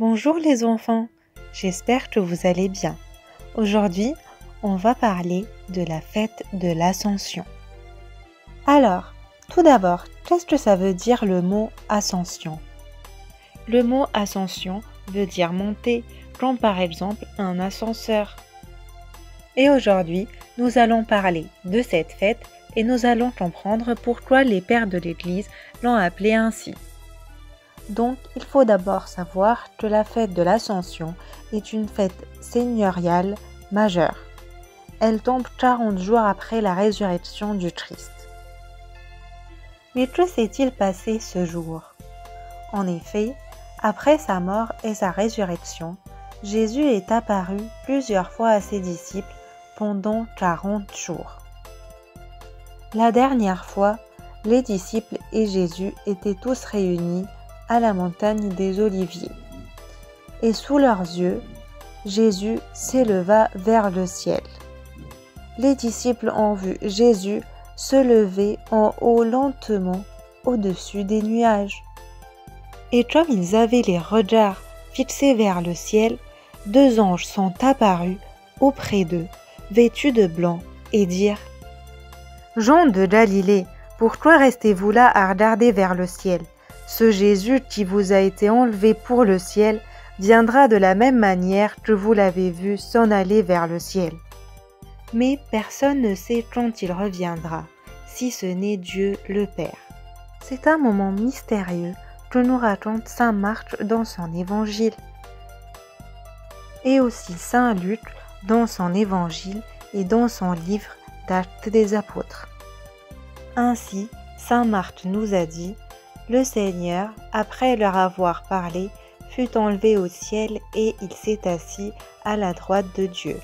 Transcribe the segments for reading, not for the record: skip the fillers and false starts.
Bonjour les enfants, j'espère que vous allez bien. Aujourd'hui, on va parler de la fête de l'Ascension. Alors, tout d'abord, qu'est-ce que ça veut dire le mot ascension? Le mot ascension veut dire monter, comme par exemple un ascenseur. Et aujourd'hui, nous allons parler de cette fête et nous allons comprendre pourquoi les pères de l'Église l'ont appelée ainsi. Donc, il faut d'abord savoir que la fête de l'Ascension est une fête seigneuriale majeure. Elle tombe 40 jours après la résurrection du Christ. Mais que s'est-il passé ce jour? En effet, après sa mort et sa résurrection, Jésus est apparu plusieurs fois à ses disciples pendant 40 jours. La dernière fois, les disciples et Jésus étaient tous réunis à la montagne des Oliviers. Et sous leurs yeux, Jésus s'éleva vers le ciel. Les disciples ont vu Jésus se lever en haut lentement au-dessus des nuages. Et comme ils avaient les regards fixés vers le ciel, deux anges sont apparus auprès d'eux, vêtus de blanc, et dirent: « Gens de Galilée, pourquoi restez-vous là à regarder vers le ciel? Ce Jésus qui vous a été enlevé pour le ciel viendra de la même manière que vous l'avez vu s'en aller vers le ciel. Mais personne ne sait quand il reviendra, si ce n'est Dieu le Père. » C'est un moment mystérieux que nous raconte saint Marc dans son évangile. Et aussi saint Luc dans son évangile et dans son livre d'Actes des Apôtres. Ainsi, saint Marc nous a dit: le Seigneur, après leur avoir parlé, fut enlevé au ciel et il s'est assis à la droite de Dieu.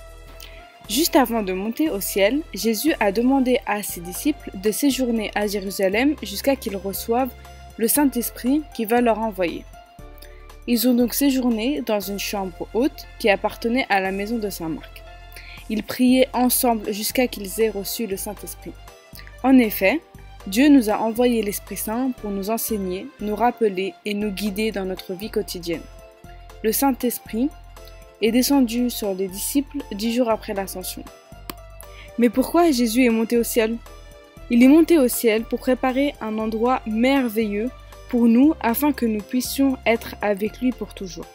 Juste avant de monter au ciel, Jésus a demandé à ses disciples de séjourner à Jérusalem jusqu'à qu'ils reçoivent le Saint-Esprit qu'il va leur envoyer. Ils ont donc séjourné dans une chambre haute qui appartenait à la maison de Saint Marc. Ils priaient ensemble jusqu'à qu'ils aient reçu le Saint-Esprit. En effet, Dieu nous a envoyé l'Esprit Saint pour nous enseigner, nous rappeler et nous guider dans notre vie quotidienne. Le Saint-Esprit est descendu sur les disciples 10 jours après l'Ascension. Mais pourquoi Jésus est monté au ciel? Il est monté au ciel pour préparer un endroit merveilleux pour nous afin que nous puissions être avec lui pour toujours.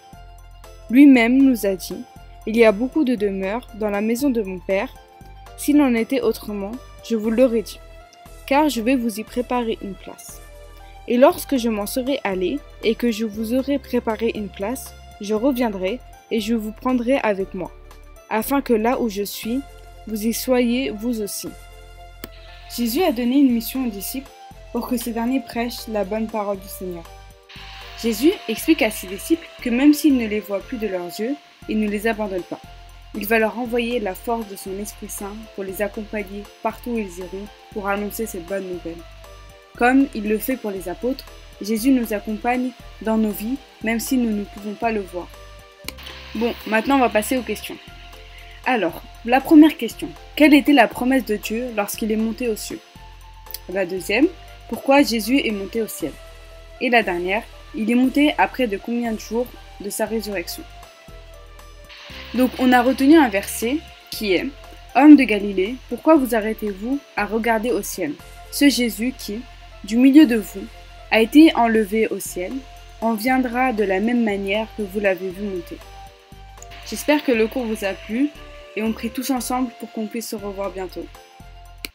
Lui-même nous a dit: « Il y a beaucoup de demeures dans la maison de mon Père. S'il en était autrement, je vous l'aurais dit. Car je vais vous y préparer une place. Et lorsque je m'en serai allé, et que je vous aurai préparé une place, je reviendrai, et je vous prendrai avec moi, afin que là où je suis, vous y soyez vous aussi. » Jésus a donné une mission aux disciples pour que ces derniers prêchent la bonne parole du Seigneur. Jésus explique à ses disciples que même s'ils ne les voient plus de leurs yeux, il ne les abandonne pas. Il va leur envoyer la force de son Esprit Saint pour les accompagner partout où ils iront pour annoncer cette bonne nouvelle. Comme il le fait pour les apôtres, Jésus nous accompagne dans nos vies, même si nous ne pouvons pas le voir. Bon, maintenant on va passer aux questions. Alors, la première question. Quelle était la promesse de Dieu lorsqu'il est monté aux cieux? La deuxième, pourquoi Jésus est monté au ciel? Et la dernière, il est monté après de combien de jours de sa résurrection? Donc on a retenu un verset qui est: « Hommes de Galilée, pourquoi vous arrêtez-vous à regarder au ciel? Ce Jésus qui, du milieu de vous, a été enlevé au ciel, en viendra de la même manière que vous l'avez vu monter. » J'espère que le cours vous a plu et on prie tous ensemble pour qu'on puisse se revoir bientôt.